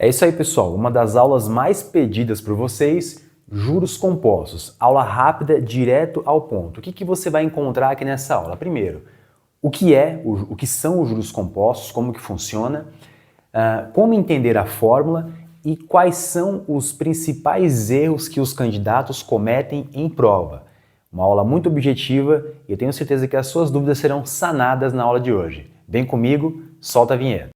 É isso aí, pessoal. Uma das aulas mais pedidas por vocês, juros compostos. Aula rápida, direto ao ponto. O que você vai encontrar aqui nessa aula? Primeiro, o que são os juros compostos, como que funciona, como entender a fórmula e quais são os principais erros que os candidatos cometem em prova. Uma aula muito objetiva e eu tenho certeza que as suas dúvidas serão sanadas na aula de hoje. Vem comigo, solta a vinheta.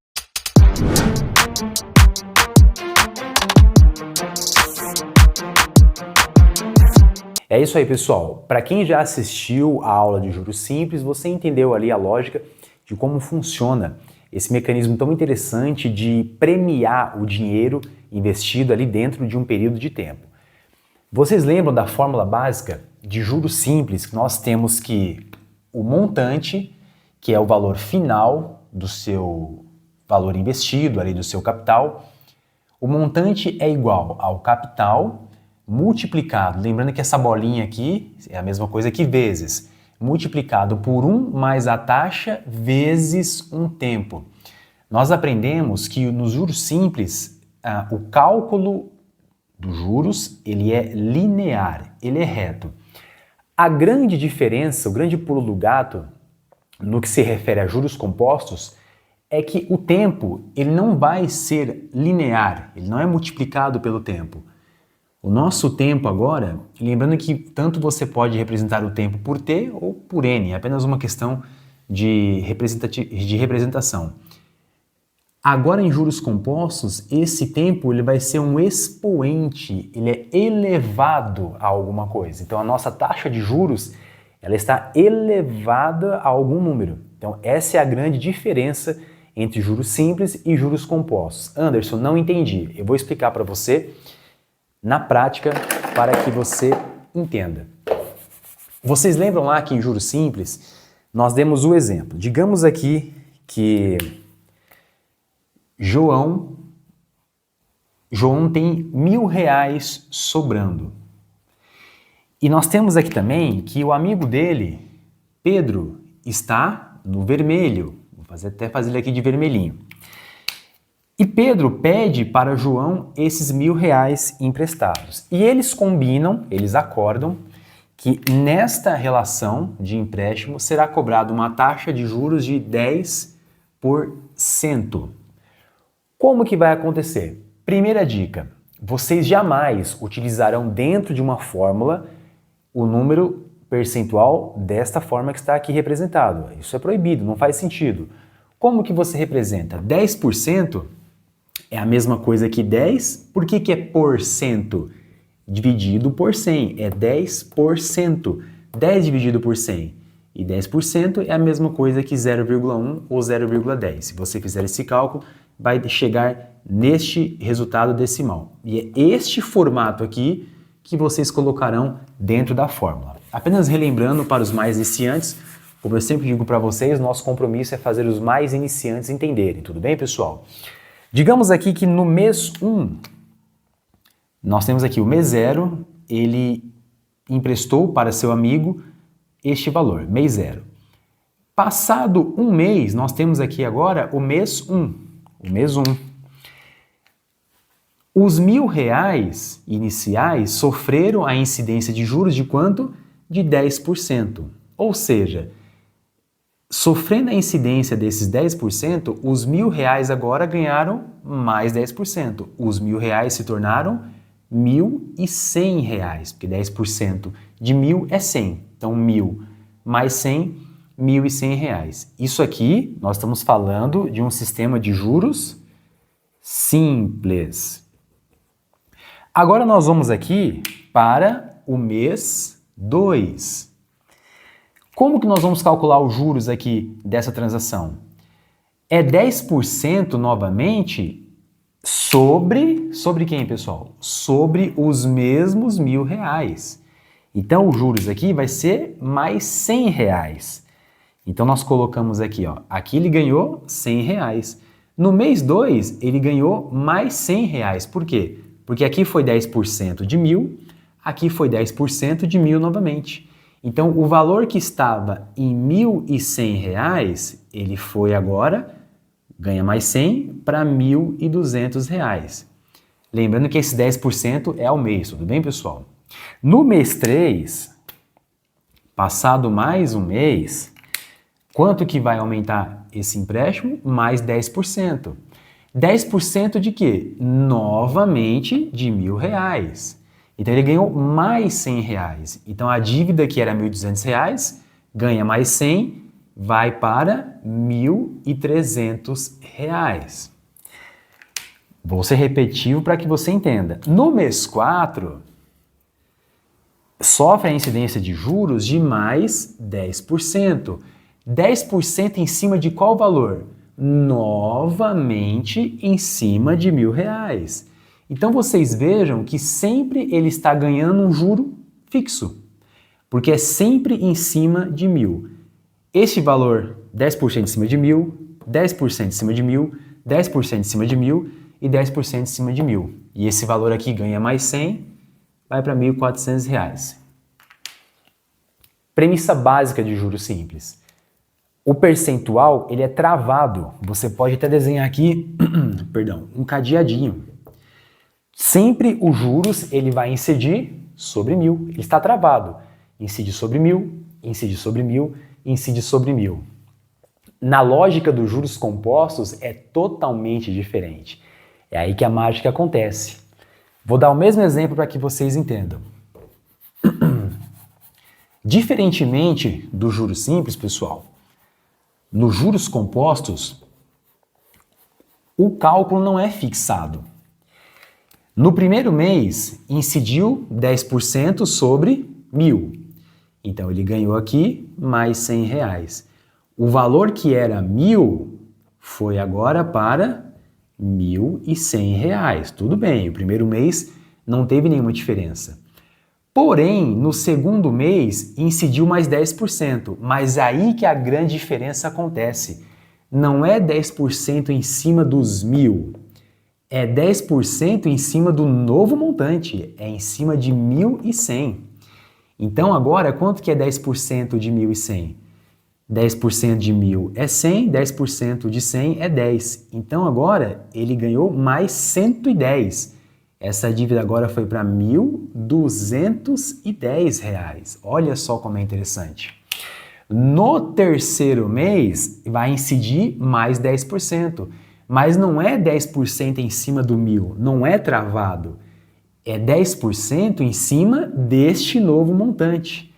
É isso aí, pessoal. Para quem já assistiu a aula de juros simples, você entendeu ali a lógica de como funciona esse mecanismo tão interessante de premiar o dinheiro investido ali dentro de um período de tempo. Vocês lembram da fórmula básica de juros simples, que nós temos que o montante, que é o valor final do seu valor investido, ali do seu capital, o montante é igual ao capital multiplicado, lembrando que essa bolinha aqui é a mesma coisa que vezes, multiplicado por 1 mais a taxa vezes um tempo. Nós aprendemos que nos juros simples, o cálculo dos juros, ele é linear, ele é reto. A grande diferença, o grande pulo do gato, no que se refere a juros compostos, é que o tempo ele não vai ser linear, ele não é multiplicado pelo tempo. O nosso tempo agora, lembrando que tanto você pode representar o tempo por T ou por N, é apenas uma questão de representação. Agora em juros compostos, esse tempo ele vai ser um expoente, ele é elevado a alguma coisa. Então a nossa taxa de juros ela está elevada a algum número. Então essa é a grande diferença entre juros simples e juros compostos. Anderson, não entendi. Eu vou explicar para você na prática para que você entenda. Vocês lembram lá que em juros simples nós demos o exemplo. Digamos aqui que João tem R$1.000 sobrando. E nós temos aqui também que o amigo dele, Pedro, está no vermelho. Vou até fazer ele aqui de vermelhinho. E Pedro pede para João esses R$1.000 emprestados. E eles combinam, eles acordam, que nesta relação de empréstimo será cobrada uma taxa de juros de 10%. Como que vai acontecer? Primeira dica, vocês jamais utilizarão dentro de uma fórmula o número percentual desta forma que está aqui representado. Isso é proibido, não faz sentido. Como que você representa? 10% é a mesma coisa que 10. Por que é porcento? Dividido por 100. É 10%. 10 dividido por 100. E 10% é a mesma coisa que 0,1 ou 0,10. Se você fizer esse cálculo, vai chegar neste resultado decimal. E é este formato aqui que vocês colocarão dentro da fórmula. Apenas relembrando para os mais iniciantes, como eu sempre digo para vocês, nosso compromisso é fazer os mais iniciantes entenderem. Tudo bem, pessoal? Digamos aqui que no mês 1, nós temos aqui o mês 0, ele emprestou para seu amigo este valor, mês 0. Passado um mês, nós temos aqui agora o mês 1. O mês 1. Os R$1.000 iniciais sofreram a incidência de juros de quanto? De 10%. Ou seja, sofrendo a incidência desses 10%, os R$1.000 agora ganharam mais 10%. Os R$1.000 se tornaram R$1.100, porque 10% de 1.000 é 100. Então, 1.000 mais 100, R$1.100. Isso aqui, nós estamos falando de um sistema de juros simples. Agora nós vamos aqui para o mês 2. Como que nós vamos calcular os juros aqui dessa transação? É 10% novamente sobre quem, pessoal? Sobre os mesmos R$1.000. Então, os juros aqui vai ser mais R$100. Então, nós colocamos aqui, ó, aqui ele ganhou R$100. No mês 2, ele ganhou mais R$100. Por quê? Porque aqui foi 10% de 1.000, aqui foi 10% de 1.000 novamente. Então, o valor que estava em R$1.100, ele foi agora ganha mais 100 para R$ 1.200. Lembrando que esse 10% é ao mês, tudo bem, pessoal? No mês 3, passado mais um mês, quanto que vai aumentar esse empréstimo? Mais 10%. 10% de quê? Novamente de R$ 1.000. Então ele ganhou mais R$ 100. Então a dívida que era R$ 1.200 ganha mais 100, vai para R$ 1.300. Vou ser repetitivo para que você entenda. No mês 4, sofre a incidência de juros de mais 10%. 10% em cima de qual valor? Novamente em cima de R$ 1.000. Então vocês vejam que sempre ele está ganhando um juro fixo, porque é sempre em cima de 1.000. Este valor, 10% em cima de 1.000, 10% em cima de 1.000, 10% em cima de 1.000 e 10% em cima de 1.000. E esse valor aqui ganha mais 100, vai para R$ 1.400. Premissa básica de juros simples. O percentual, ele é travado. Você pode até desenhar aqui, perdão, um cadeadinho. Sempre os juros, ele vai incidir sobre 1.000. Ele está travado. Incide sobre 1.000, incide sobre 1.000, incide sobre 1.000. Na lógica dos juros compostos, é totalmente diferente. É aí que a mágica acontece. Vou dar o mesmo exemplo para que vocês entendam. Diferentemente do juros simples, pessoal, nos juros compostos, o cálculo não é fixado. No primeiro mês, incidiu 10% sobre 1.000. Então, ele ganhou aqui mais R$ 100. O valor que era 1.000 foi agora para R$ 1.100. Tudo bem, o primeiro mês não teve nenhuma diferença. Porém, no segundo mês, incidiu mais 10%, mas aí que a grande diferença acontece. Não é 10% em cima dos 1.000, é 10% em cima do novo montante, é em cima de 1.100. Então agora, quanto que é 10% de 1.100? 10% de 1.000 é 100, 10% de 100 é 10. Então agora ele ganhou mais 110. Essa dívida agora foi para R$ 1.210. Olha só como é interessante. No terceiro mês, vai incidir mais 10%. Mas não é 10% em cima do 1.000, não é travado. É 10% em cima deste novo montante.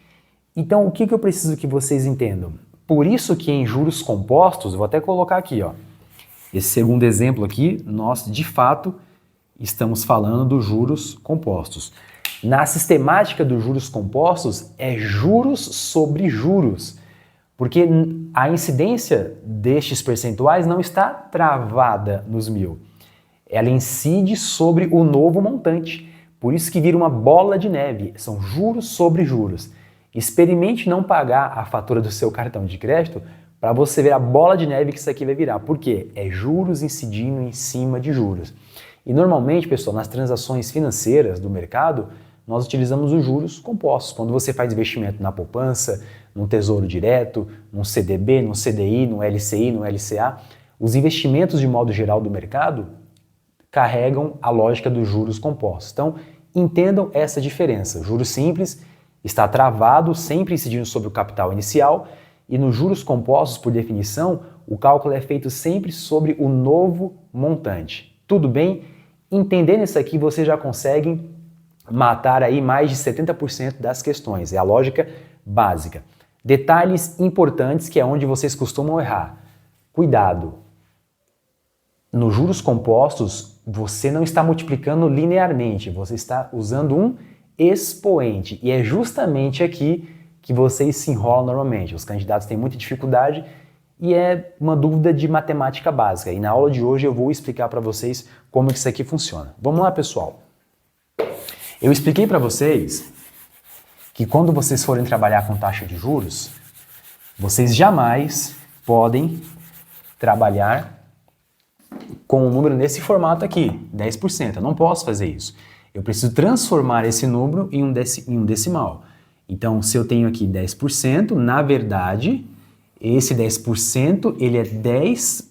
Então, o que eu preciso que vocês entendam? Por isso que em juros compostos, vou até colocar aqui, ó, esse segundo exemplo aqui, nós de fato estamos falando dos juros compostos. Na sistemática dos juros compostos, é juros sobre juros, porque a incidência destes percentuais não está travada nos 1.000. Ela incide sobre o novo montante, por isso que vira uma bola de neve, são juros sobre juros. Experimente não pagar a fatura do seu cartão de crédito para você ver a bola de neve que isso aqui vai virar. Por quê? É juros incidindo em cima de juros. E normalmente, pessoal, nas transações financeiras do mercado, nós utilizamos os juros compostos. Quando você faz investimento na poupança, no Tesouro Direto, no CDB, no CDI, no LCI, no LCA, os investimentos de modo geral do mercado carregam a lógica dos juros compostos. Então, entendam essa diferença. Juros simples está travado, sempre incidindo sobre o capital inicial, e nos juros compostos, por definição, o cálculo é feito sempre sobre o novo montante. Tudo bem? Entendendo isso aqui, vocês já conseguem matar aí mais de 70% das questões. É a lógica básica. Detalhes importantes que é onde vocês costumam errar. Cuidado! Nos juros compostos, você não está multiplicando linearmente, você está usando um expoente. E é justamente aqui que vocês se enrolam normalmente. Os candidatos têm muita dificuldade e é uma dúvida de matemática básica. E na aula de hoje eu vou explicar para vocês como que isso aqui funciona. Vamos lá, pessoal. Eu expliquei para vocês que quando vocês forem trabalhar com taxa de juros, vocês jamais podem trabalhar com um número nesse formato aqui, 10%. Eu não posso fazer isso. Eu preciso transformar esse número em um decimal. Então, se eu tenho aqui 10%, na verdade, esse 10% ele é 10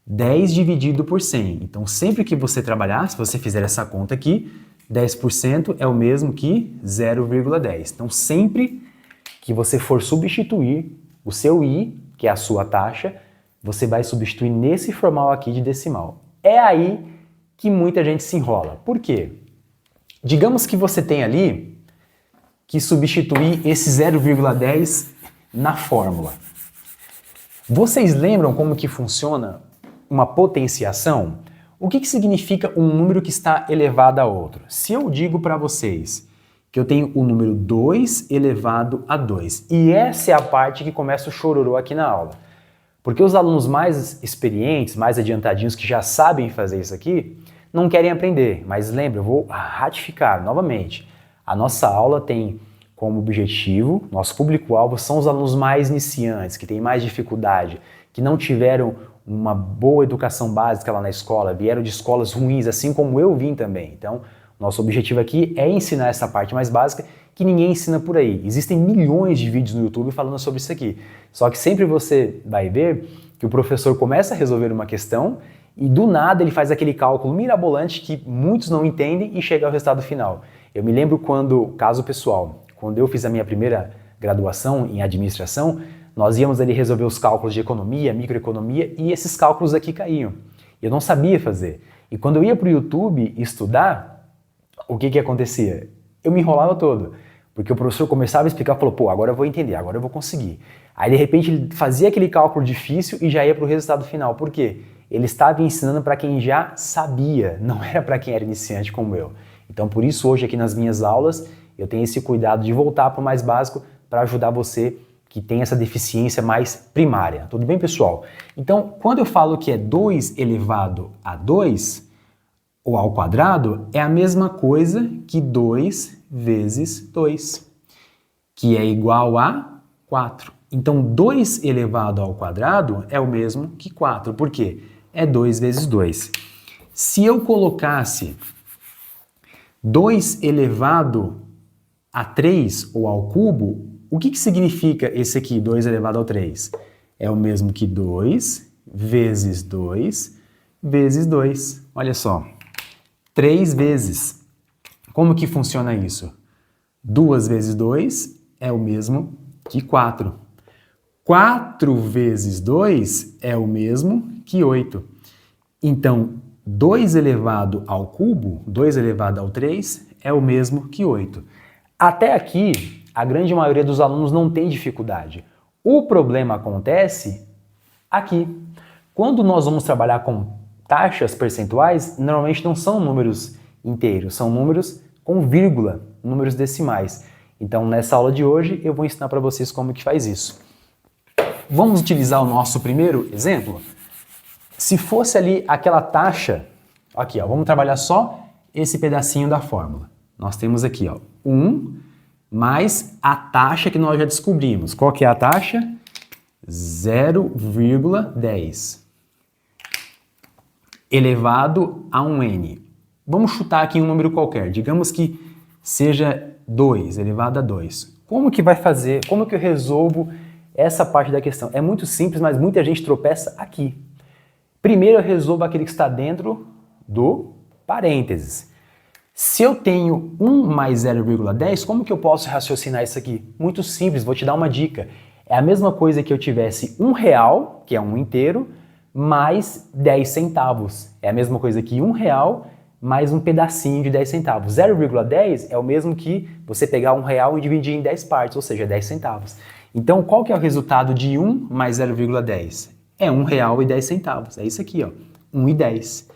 10 dividido por 100. Então, sempre que você trabalhar, se você fizer essa conta aqui, 10% é o mesmo que 0,10. Então, sempre que você for substituir o seu I, que é a sua taxa, você vai substituir nesse formal aqui de decimal. É aí que muita gente se enrola. Por quê? Digamos que você tem ali que substituir esse 0,10 na fórmula. Vocês lembram como que funciona uma potenciação? O que significa um número que está elevado a outro? Se eu digo para vocês que eu tenho o número 2 elevado a 2, e essa é a parte que começa o chororô aqui na aula. Porque os alunos mais experientes, mais adiantadinhos, que já sabem fazer isso aqui, não querem aprender. Mas lembra, eu vou ratificar novamente. A nossa aula tem como objetivo, nosso público-alvo são os alunos mais iniciantes, que têm mais dificuldade, que não tiveram uma boa educação básica lá na escola, vieram de escolas ruins, assim como eu vim também. Então, nosso objetivo aqui é ensinar essa parte mais básica que ninguém ensina por aí. Existem milhões de vídeos no YouTube falando sobre isso aqui. Só que sempre você vai ver que o professor começa a resolver uma questão e do nada ele faz aquele cálculo mirabolante que muitos não entendem e chega ao resultado final. Eu me lembro caso pessoal, quando eu fiz a minha primeira graduação em administração, nós íamos ali resolver os cálculos de economia, microeconomia, e esses cálculos aqui caíam. Eu não sabia fazer. E quando eu ia para o YouTube estudar, o que acontecia? Eu me enrolava todo, porque o professor começava a explicar e falou, pô, agora eu vou entender, agora eu vou conseguir. Aí de repente ele fazia aquele cálculo difícil e já ia para o resultado final. Por quê? Ele estava ensinando para quem já sabia, não era para quem era iniciante como eu. Então por isso hoje aqui nas minhas aulas eu tenho esse cuidado de voltar para o mais básico para ajudar você que tem essa deficiência mais primária. Tudo bem, pessoal? Então, quando eu falo que é 2 elevado a 2, ou ao quadrado, é a mesma coisa que 2 vezes 2, que é igual a 4. Então, 2 elevado ao quadrado é o mesmo que 4. Por quê? É 2 vezes 2. Se eu colocasse 2 elevado a 3 ou ao cubo, o que significa esse aqui, 2 elevado ao 3? É o mesmo que 2 vezes 2 vezes 2. Olha só, 3 vezes. Como que funciona isso? 2 vezes 2 é o mesmo que 4. 4 vezes 2 é o mesmo que 8. Então, 2 elevado ao cubo, 2 elevado ao 3, é o mesmo que 8. Até aqui, a grande maioria dos alunos não tem dificuldade. O problema acontece aqui. Quando nós vamos trabalhar com taxas percentuais, normalmente não são números inteiros, são números com vírgula, números decimais. Então, nessa aula de hoje, eu vou ensinar para vocês como que faz isso. Vamos utilizar o nosso primeiro exemplo? Se fosse ali aquela taxa, aqui, ó, vamos trabalhar só esse pedacinho da fórmula. Nós temos aqui, ó, 1 mais a taxa que nós já descobrimos. Qual que é a taxa? 0,10 elevado a um n. Vamos chutar aqui um número qualquer. Digamos que seja 2 elevado a 2. Como que vai fazer? Como que eu resolvo essa parte da questão? É muito simples, mas muita gente tropeça aqui. Primeiro eu resolvo aquele que está dentro do parênteses. Se eu tenho 1 mais 0,10, como que eu posso raciocinar isso aqui? Muito simples, vou te dar uma dica. É a mesma coisa que eu tivesse R$1, que é um inteiro, mais 10 centavos. É a mesma coisa que R$1 mais um pedacinho de 10 centavos. 0,10 é o mesmo que você pegar R$1 e dividir em 10 partes, ou seja, 10 centavos. Então, qual que é o resultado de 1 mais 0,10? É R$1,10. É isso aqui, ó, 1,10.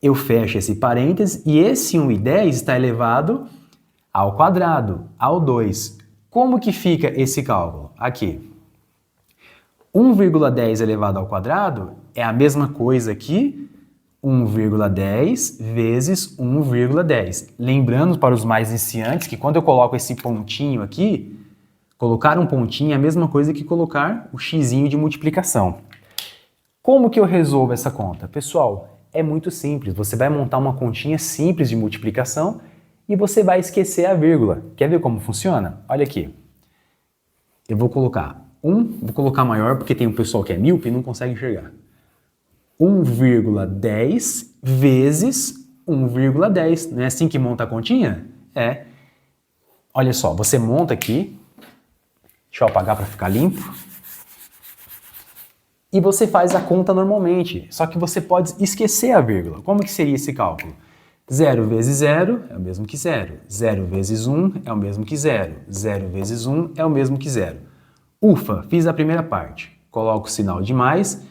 Eu fecho esse parênteses e esse 1,10 está elevado ao quadrado, ao 2. Como que fica esse cálculo? Aqui. 1,10 elevado ao quadrado é a mesma coisa que 1,10 vezes 1,10. Lembrando para os mais iniciantes que quando eu coloco esse pontinho aqui, colocar um pontinho é a mesma coisa que colocar o xizinho de multiplicação. Como que eu resolvo essa conta? Pessoal, é muito simples. Você vai montar uma continha simples de multiplicação e você vai esquecer a vírgula. Quer ver como funciona? Olha aqui. Eu vou colocar vou colocar maior porque tem um pessoal que é míope e não consegue enxergar. 1,10 vezes 1,10. Não é assim que monta a continha? É. Olha só, você monta aqui. Deixa eu apagar para ficar limpo. E você faz a conta normalmente. Só que você pode esquecer a vírgula. Como que seria esse cálculo? 0 vezes 0 é o mesmo que 0. 0 vezes 1 é o mesmo que 0. 0 vezes 1 é o mesmo que 0. Ufa, fiz a primeira parte. Coloco o sinal de mais.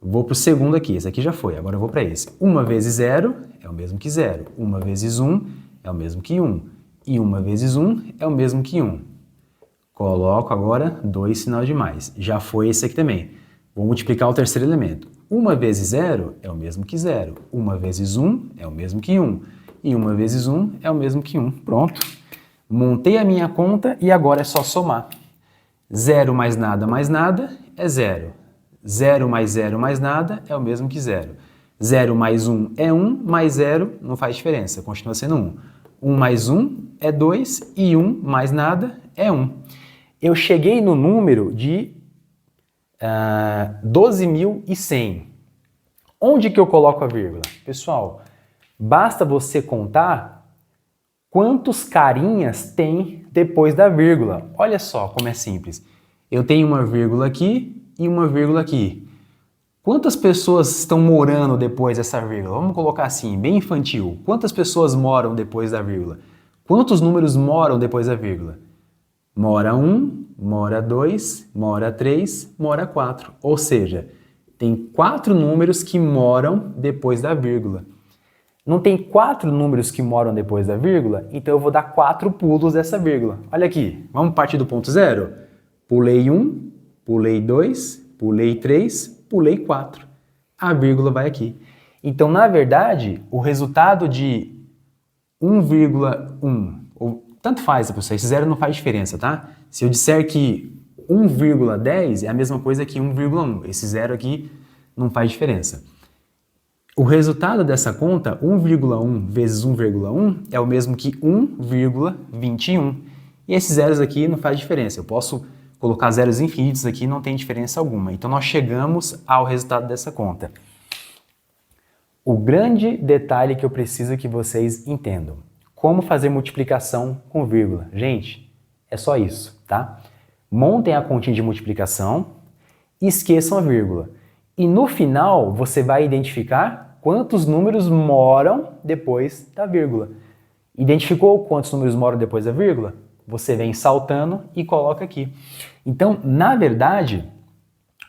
Vou para o segundo aqui, esse aqui já foi, agora eu vou para esse. 1 vezes 0 é o mesmo que 0. 1 vezes 1 é o mesmo que 1. E 1 vezes 1 é o mesmo que 1. Coloco agora 2 sinal de mais. Já foi esse aqui também. Vou multiplicar o terceiro elemento. 1 vezes 0 é o mesmo que 0. 1 vezes 1 é o mesmo que 1. E 1 vezes 1 é o mesmo que 1. Pronto. Montei a minha conta e agora é só somar. 0 mais nada é 0. 0 mais nada é o mesmo que 0. 0 mais 1 é 1, mais 0 não faz diferença, continua sendo 1. 1 mais 1 é 2 e 1 mais nada é 1. Eu cheguei no número de 12.100. Onde que eu coloco a vírgula? Pessoal, basta você contar quantos carinhas tem depois da vírgula. Olha só como é simples. Eu tenho uma vírgula aqui e uma vírgula aqui. Quantas pessoas estão morando depois dessa vírgula? Vamos colocar assim, bem infantil. Quantas pessoas moram depois da vírgula? Quantos números moram depois da vírgula? Mora 1, mora 2, mora 3, mora 4. Ou seja, tem 4 números que moram depois da vírgula. Não tem 4 números que moram depois da vírgula? Então eu vou dar 4 pulos dessa vírgula. Olha aqui, vamos partir do ponto 0? Pulei 1, pulei 2, pulei 3, pulei 4. A vírgula vai aqui. Então, na verdade, o resultado de 1,1, ou tanto faz para vocês, esse zero não faz diferença, tá? Se eu disser que 1,10 é a mesma coisa que 1,1, esse zero aqui não faz diferença. O resultado dessa conta, 1,1 vezes 1,1, é o mesmo que 1,21. E esses zeros aqui não faz diferença. Eu posso colocar zeros infinitos aqui, não tem diferença alguma. Então, nós chegamos ao resultado dessa conta. O grande detalhe que eu preciso que vocês entendam. Como fazer multiplicação com vírgula. Gente, é só isso, tá? Montem a continha de multiplicação e esqueçam a vírgula. E no final, você vai identificar quantos números moram depois da vírgula. Identificou quantos números moram depois da vírgula? Você vem saltando e coloca aqui. Então, na verdade,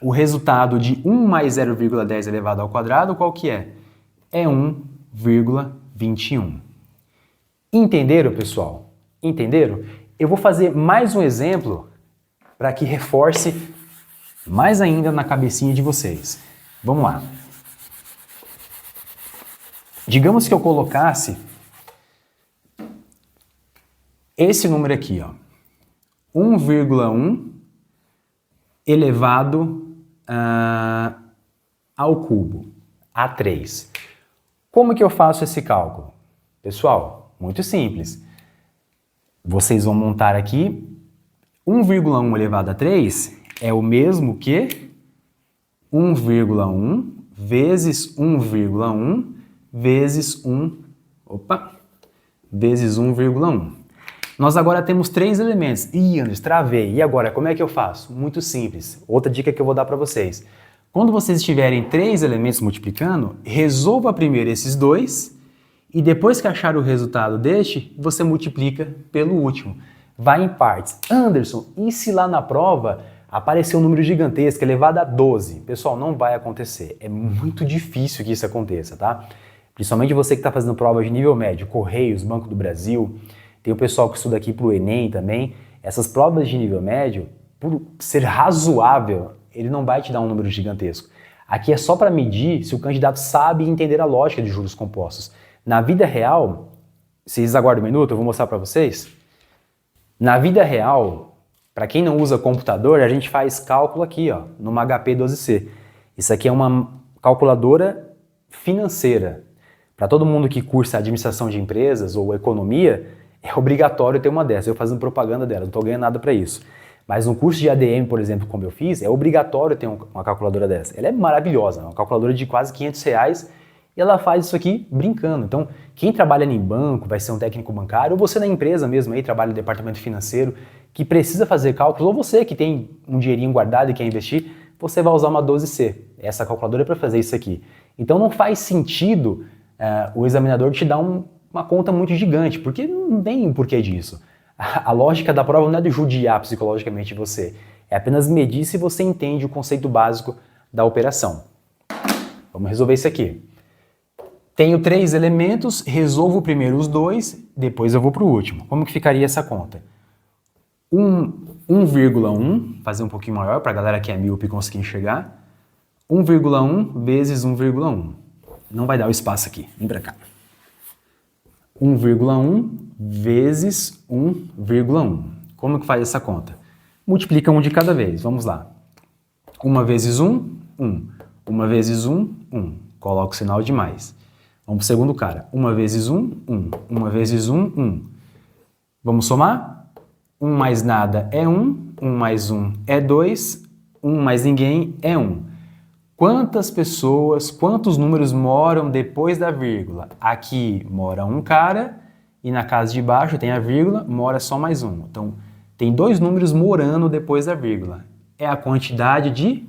o resultado de 1 mais 0,10 elevado ao quadrado, qual que é? É 1,21. Entenderam, pessoal? Entenderam? Eu vou fazer mais um exemplo para que reforce mais ainda na cabecinha de vocês. Vamos lá. Digamos que eu colocasse esse número aqui, ó, 1,1 elevado ao cubo, a 3. Como que eu faço esse cálculo? Pessoal, muito simples. Vocês vão montar aqui 1,1 elevado a 3 é o mesmo que 1,1 vezes 1,1 vezes 1,1. Nós agora temos 3 elementos. Ih, Anderson, travei. E agora, como é que eu faço? Muito simples. Outra dica que eu vou dar para vocês. Quando vocês tiverem 3 elementos multiplicando, resolva primeiro esses 2 e depois que achar o resultado deste, você multiplica pelo último. Vai em partes. Anderson, e se lá na prova aparecer um número gigantesco elevado a 12? Pessoal, não vai acontecer. É muito difícil que isso aconteça, tá? Principalmente você que está fazendo provas de nível médio, Correios, Banco do Brasil, tem o pessoal que estuda aqui para o Enem também. Essas provas de nível médio, por ser razoável, ele não vai te dar um número gigantesco. Aqui é só para medir se o candidato sabe entender a lógica de juros compostos. Na vida real, vocês aguardam um minuto, eu vou mostrar para vocês. Na vida real, para quem não usa computador, a gente faz cálculo aqui, ó, numa HP 12C. Isso aqui é uma calculadora financeira. Para todo mundo que cursa administração de empresas ou economia, é obrigatório ter uma dessas. Eu fazendo propaganda dela, não estou ganhando nada para isso. Mas no curso de ADM, por exemplo, como eu fiz, é obrigatório ter uma calculadora dessa. Ela é maravilhosa, é uma calculadora de quase R$ 500 e ela faz isso aqui brincando. Então, quem trabalha em banco, vai ser um técnico bancário, ou você na empresa mesmo aí, trabalha no departamento financeiro, que precisa fazer cálculos, ou você que tem um dinheirinho guardado e quer investir, você vai usar uma 12C. Essa calculadora é para fazer isso aqui. Então não faz sentido o examinador te dar uma conta muito gigante, porque não tem porquê disso. A lógica da prova não é de judiar psicologicamente você, é apenas medir se você entende o conceito básico da operação. Vamos resolver isso aqui. Tenho 3 elementos, resolvo primeiro os 2, depois eu vou para o último. Como que ficaria essa conta? 1,1, fazer um pouquinho maior para a galera que é míope conseguir enxergar. 1,1 vezes 1,1. Não vai dar o espaço aqui, vem para cá. 1,1 vezes 1,1. Como que faz essa conta? Multiplica um de cada vez, vamos lá. 1 vezes 1, 1. 1 vezes 1, 1. Coloca o sinal de mais. Vamos para o segundo cara. 1 vezes 1, 1. 1 vezes 1, 1. Vamos somar? 1 mais nada é 1. 1 mais 1 é 2. 1 mais ninguém é 1. Quantas pessoas, quantos números moram depois da vírgula? Aqui mora um cara e na casa de baixo tem a vírgula, mora só mais um. Então, tem 2 números morando depois da vírgula. É a quantidade de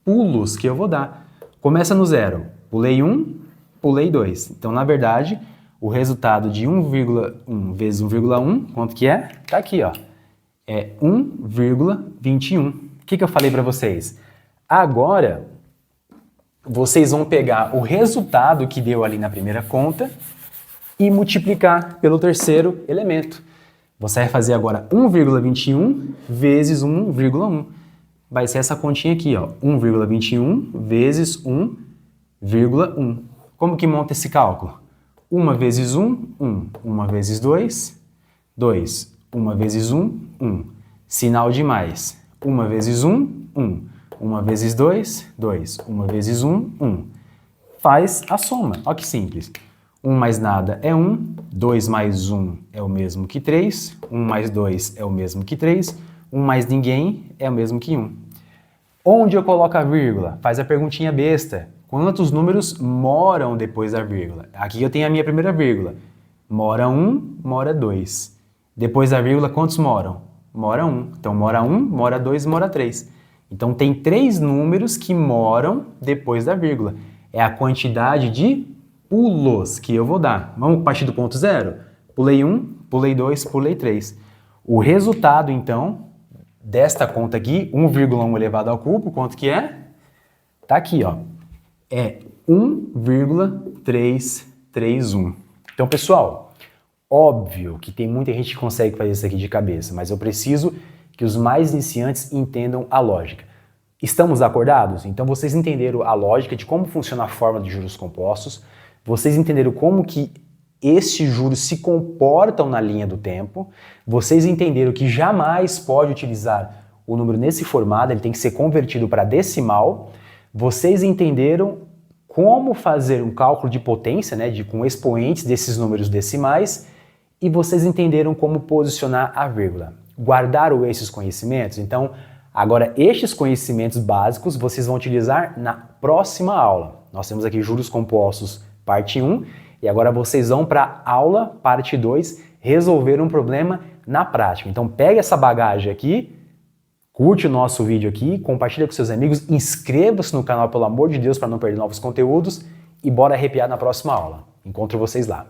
pulos que eu vou dar. Começa no 0. Pulei 1, pulei 2. Então, na verdade, o resultado de 1,1 vezes 1,1, quanto que é? Tá aqui, ó. É 1,21. O que eu falei para vocês? Agora, vocês vão pegar o resultado que deu ali na primeira conta e multiplicar pelo terceiro elemento. Você vai fazer agora 1,21 vezes 1,1. Vai ser essa continha aqui, ó. 1,21 vezes 1,1. Como que monta esse cálculo? 1 vezes 1, 1. 1 vezes 2, 2. 1 vezes 1, 1. Sinal de mais. 1 vezes 1, 1. 1 vezes 2, 2. 1 vezes 1, 1. Faz a soma. Olha que simples. 1 mais nada é 1. 2 mais 1 é o mesmo que 3. 1 mais 2 é o mesmo que 3. 1 mais ninguém é o mesmo que 1. Onde eu coloco a vírgula? Faz a perguntinha besta. Quantos números moram depois da vírgula? Aqui eu tenho a minha primeira vírgula. Mora 1, mora 2. Depois da vírgula, quantos moram? Mora 1. Então, mora 1, mora 2, mora 3. Então, tem 3 números que moram depois da vírgula. É a quantidade de pulos que eu vou dar. Vamos partir do ponto 0? Pulei 1, pulei 2, pulei 3. O resultado, então, desta conta aqui, 1,1 elevado ao cubo, quanto que é? Tá aqui, ó. É 1,331. Então, pessoal, óbvio que tem muita gente que consegue fazer isso aqui de cabeça, mas eu preciso que os mais iniciantes entendam a lógica. Estamos acordados? Então vocês entenderam a lógica de como funciona a fórmula de juros compostos, vocês entenderam como que estes juros se comportam na linha do tempo, vocês entenderam que jamais pode utilizar o número nesse formato, ele tem que ser convertido para decimal, vocês entenderam como fazer um cálculo de potência, né, com expoentes desses números decimais, e vocês entenderam como posicionar a vírgula. Guardaram esses conhecimentos? Então, agora estes conhecimentos básicos vocês vão utilizar na próxima aula. Nós temos aqui juros compostos, parte 1, e agora vocês vão para a aula, parte 2, resolver um problema na prática. Então, pega essa bagagem aqui, curte o nosso vídeo aqui, compartilha com seus amigos, inscreva-se no canal, pelo amor de Deus, para não perder novos conteúdos, e bora arrepiar na próxima aula. Encontro vocês lá.